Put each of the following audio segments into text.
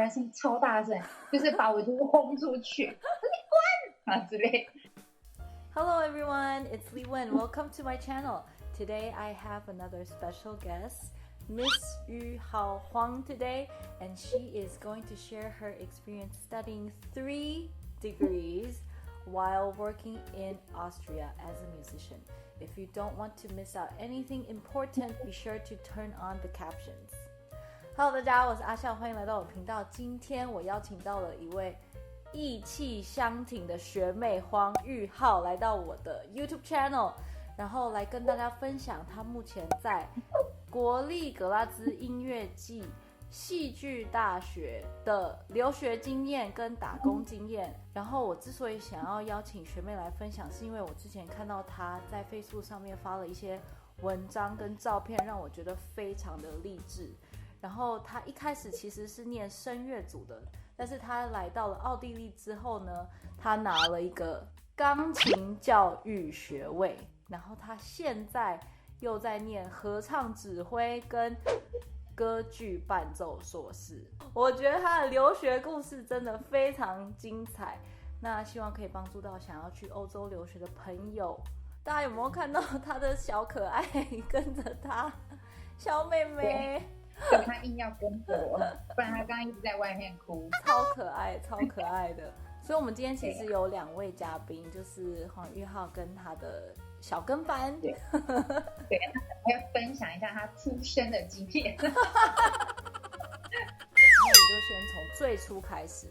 人声音超大声，就是把我就是轰出去，你滚啊之类。Hello everyone, it's Li Wen. Welcome to my channel. Today I have another special guest, Miss Yu Hao Huang today, and she is going to share her experience studying 3 degrees while working in Austria as a musician. If you don't want to miss out anything important, be sure to turn on the captions. Hello 大家，我是阿笑，欢迎来到我频道。今天我邀请到了一位意气相挺的学妹黄玉浩来到我的 YouTube channel， 然后来跟大家分享她目前在国立格拉兹音乐季戏剧大学的留学经验跟打工经验。然后我之所以想要邀请学妹来分享，是因为我之前看到她在 Facebook 上面发了一些文章跟照片，让我觉得非常的励志。然后她一开始其实是念声乐组的，但是她来到了奥地利之后呢，她拿了一个钢琴教育学位，然后她现在又在念合唱指挥跟歌剧伴奏硕士。我觉得她的留学故事真的非常精彩，那希望可以帮助到想要去欧洲留学的朋友。大家有没有看到她的小可爱跟着她小妹妹？就他硬要跟着我，不然他刚刚一直在外面哭，超可爱，超可爱的。所以，我们今天其实有2位嘉宾，就是黄玉浩跟他的小跟班。对，他可能会分享一下他出生的经验。那我们就先从最初开始，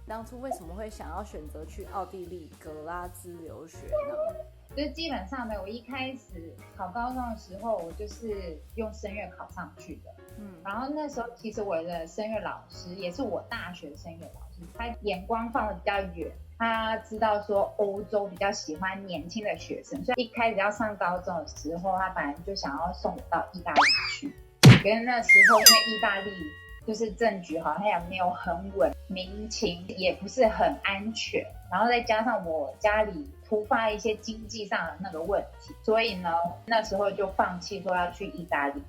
当初为什么会想要选择去奥地利格拉兹留学呢？就是基本上呢，我一开始考高中的时候，我就是用声乐考上去的。然后那时候其实我的声乐老师也是我大学声乐老师，他眼光放得比较远，他知道说欧洲比较喜欢年轻的学生，所以一开始要上高中的时候，他本来就想要送我到意大利去。可是那时候因为意大利就是政局好像也没有很稳，民情也不是很安全，然后再加上我家里突发一些经济上的那个问题，所以呢那时候就放弃说要去意大利。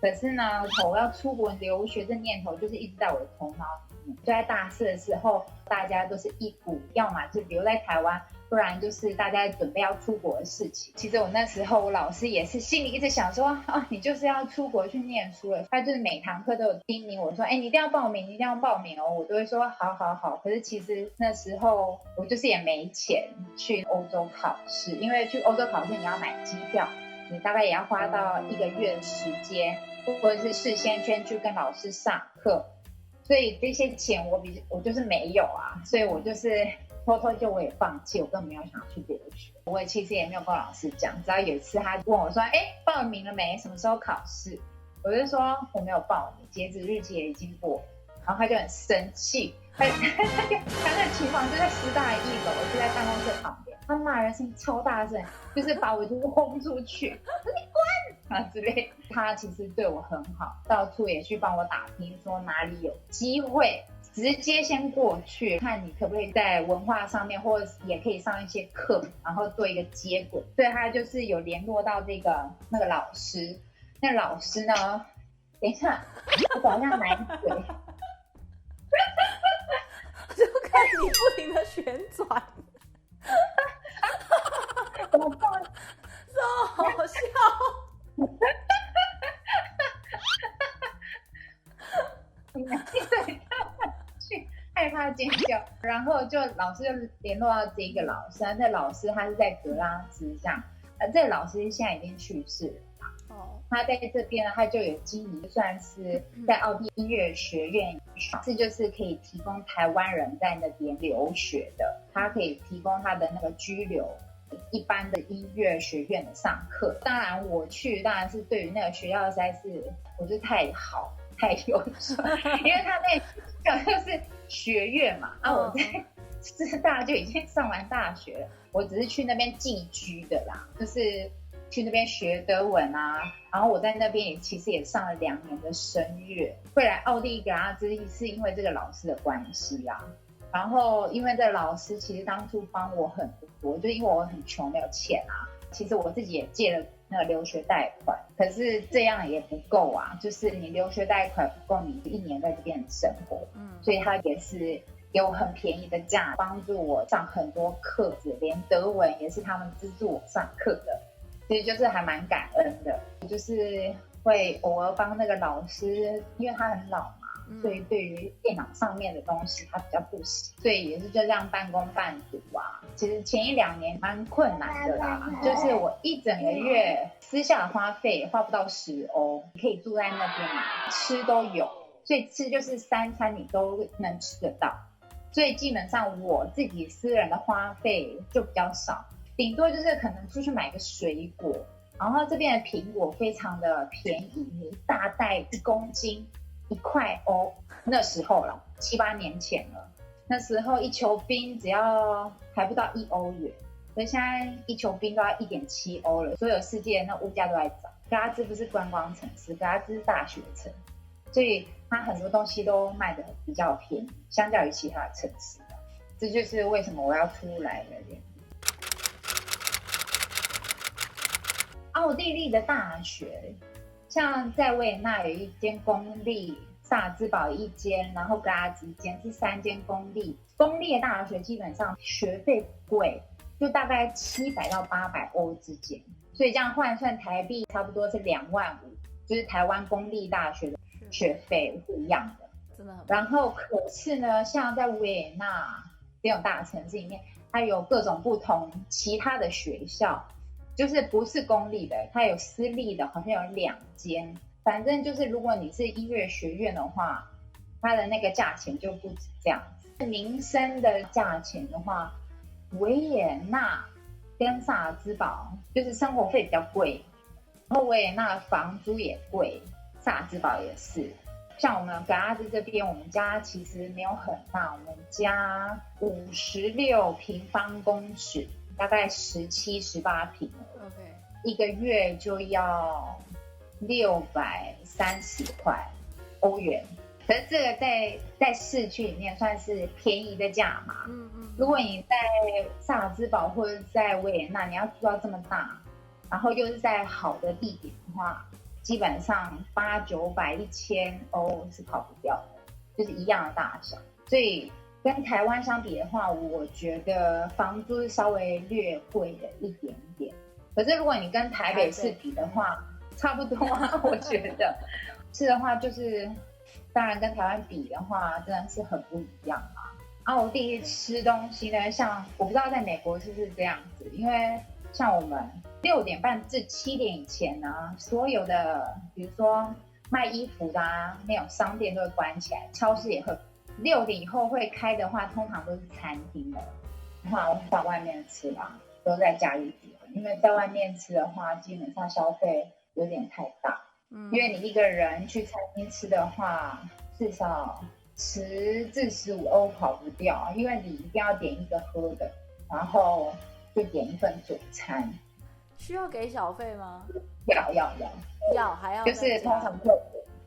可是呢我要出国留学这念头就是一直在我的头脑里面。就在大四的时候，大家都是一股要么就留在台湾，不然就是大家准备要出国的事情。其实我那时候我老师也是心里一直想说你就是要出国去念书了，他就是每堂课都有叮咛我说你一定要报名，你一定要报名哦。我都会说好好好。可是其实那时候我就是也没钱去欧洲考试，因为去欧洲考试你要买机票，你大概也要花到1个月的时间，或者是事先去跟老师上课，所以这些钱我就是没有啊，所以我就是偷偷我也放弃，我根本没有想要去留学。我其实也没有跟老师讲，直到有一次他问我说报名了没，什么时候考试，我就说我没有报名，截止日期也已经过，然后他就很生气，他的厨房就在师大1楼，我就在办公室旁边，他骂人声音超大声，就是把我就是轰出去，你滚啊之类。他其实对我很好，到处也去帮我打听说哪里有机会，直接先过去看你可不可以在文化上面，或者也可以上一些课，然后做一个接轨。所以他就是有联络到那个老师。那老师呢，等一下我好像奶嘴就看你不停的旋转怎么办？这好笑对，去害怕尖叫，然后就老师就联络到这个老师，那老师他是在格拉兹这样，这个老师现在已经去世了。他在这边呢，他就有经营，算是在奥地利音乐学院，是就是可以提供台湾人在那边留学的，他可以提供他的那个居留，一般的音乐学院的上课。当然我去当然是对于那个学校实在是我觉得太好太优秀，因为他那就是学院嘛，我在师大就已经上完大学了，我只是去那边寄居的啦，就是去那边学德文啊，然后我在那边其实也上了2年的声乐。会来奥地利格拉兹是因为这个老师的关系啦，然后因为这个老师其实当初帮我很多，就因为我很穷没有钱啊，其实我自己也借了那个留学贷款，可是这样也不够啊，就是你留学贷款不够你1年在这边生活，所以他也是给我很便宜的价，帮助我上很多课子，连德文也是他们资助我上课的，所以就是还蛮感恩的。就是会偶尔帮那个老师，因为他很老嘛，所以对于电脑上面的东西他比较不行，所以也是就这样半工半读啊。其实前1-2年蛮困难的啦，就是我一整个月私下的花费花不到10欧，你可以住在那边嘛，吃都有，所以吃就是3餐你都能吃得到，所以基本上我自己私人的花费就比较少，顶多就是可能出去买个水果。然后这边的苹果非常的便宜，一大袋1公斤1块欧，那时候了，7-8年前了，那时候一球冰只要还不到1欧元，所以现在一球冰都要1.7欧了，所有世界那物价都在涨。格拉兹不是观光城市，格拉兹是大学城，所以它很多东西都卖得比较便宜，相较于其他的城市，这就是为什么我要出来的原因。奥地利的大学，像在维也纳有一间公立，萨尔兹堡一间，然后格拉兹一间，是3间公立。公立的大学基本上学费不贵，就大概700到800欧之间，所以这样换算台币差不多是2万5，就是台湾公立大学的学费是一样的。真的很。然后可是呢，像在维也纳这种大城市里面，它有各种不同其他的学校。就是不是公立的，它有私立的，好像有2间。反正就是如果你是音乐学院的话，它的那个价钱就不止这样子。民生的价钱的话，维也纳跟萨尔兹堡就是生活费比较贵，然后维也纳的房租也贵，萨尔兹堡也是。像我们格拉兹这边，我们家其实没有很大，我们家56平方公尺。大概17、18平了， OK， 一个月就要630块欧元，可是这个在市区里面算是便宜的价码。如果你在萨尔兹堡或者在维也纳，你要住到这么大，然后又是在好的地点的话，基本上800、900、1000欧是跑不掉的，就是一样的大小，所以。跟台湾相比的话，我觉得房租稍微略贵了一点点。可是如果你跟台北市比的话，差不多啊，我觉得是的话，就是当然跟台湾比的话，真的是很不一样啊。奥地利吃东西呢，像我不知道在美国是不是这样子，因为像我们6点半至7点以前呢，所有的比如说卖衣服的那种商店都会关起来，超市也会。6点以后会开的话，通常都是餐厅的话，我们在外面吃啦，都在家里点，因为在外面吃的话，基本上消费有点太大。因为你一个人去餐厅吃的话，至少10至15欧跑不掉，因为你一定要点一个喝的，然后就点一份主餐。需要给小费吗？要，还要就是通常就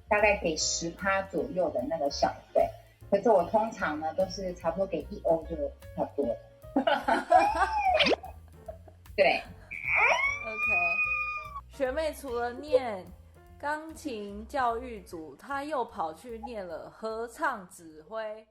大概给10%左右的那个小费。可是我通常呢都是差不多给1欧就差不多了。对 ，OK。学妹除了念钢琴教育组，她又跑去念了合唱指挥。